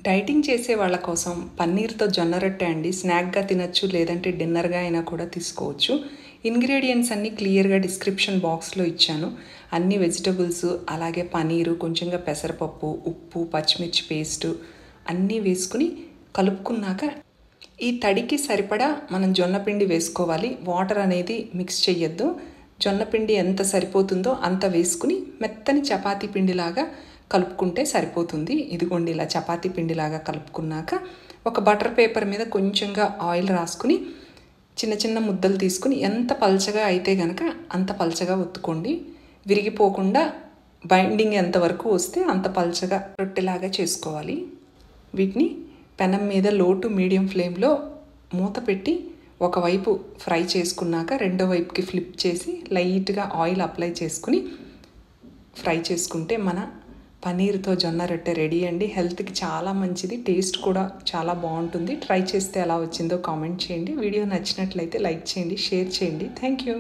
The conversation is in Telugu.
డైటింగ్ చేసే వాళ్ళ కోసం పన్నీర్తో జొన్న రొట్టె అండి స్నాక్గా తినచ్చు, లేదంటే డిన్నర్గా అయినా కూడా తీసుకోవచ్చు. ఇంగ్రీడియంట్స్ అన్నీ క్లియర్గా డిస్క్రిప్షన్ బాక్స్లో ఇచ్చాను. అన్ని వెజిటబుల్స్, అలాగే పన్నీరు, కొంచెంగా పెసరపప్పు, ఉప్పు, పచ్చిమిర్చి పేస్టు అన్నీ వేసుకుని కలుపుకున్నాక ఈ తడికి సరిపడా మనం జొన్నపిండి వేసుకోవాలి. వాటర్ అనేది మిక్స్ చేయొద్దు. జొన్నపిండి ఎంత సరిపోతుందో అంత వేసుకుని మెత్తని చపాతీ పిండిలాగా కలుపుకుంటే సరిపోతుంది. ఇదిగోండి, ఇలా చపాతీ పిండిలాగా కలుపుకున్నాక ఒక బటర్ పేపర్ మీద కొంచెంగా ఆయిల్ రాసుకుని చిన్న చిన్న ముద్దలు తీసుకుని ఎంత పల్చగా అయితే కనుక అంత పల్చగా ఒత్తుకోండి. విరిగిపోకుండా బైండింగ్ ఎంతవరకు వస్తే అంత పల్చగా రొట్టెలాగా చేసుకోవాలి. వీటిని పెనం మీద లో టు మీడియం ఫ్లేమ్లో మూత పెట్టి ఒకవైపు ఫ్రై చేసుకున్నాక రెండో వైపుకి ఫ్లిప్ చేసి లైట్గా ఆయిల్ అప్లై చేసుకుని ఫ్రై చేసుకుంటే మన పన్నీర్తో జొన్న రొట్టె రెడీ అండి. హెల్త్కి చాలా మంచిది, టేస్ట్ కూడా చాలా బాగుంటుంది. ట్రై చేస్తే ఎలా వచ్చిందో కామెంట్ చేయండి. వీడియో నచ్చినట్లయితే లైక్ చేయండి, షేర్ చేయండి. Thank you.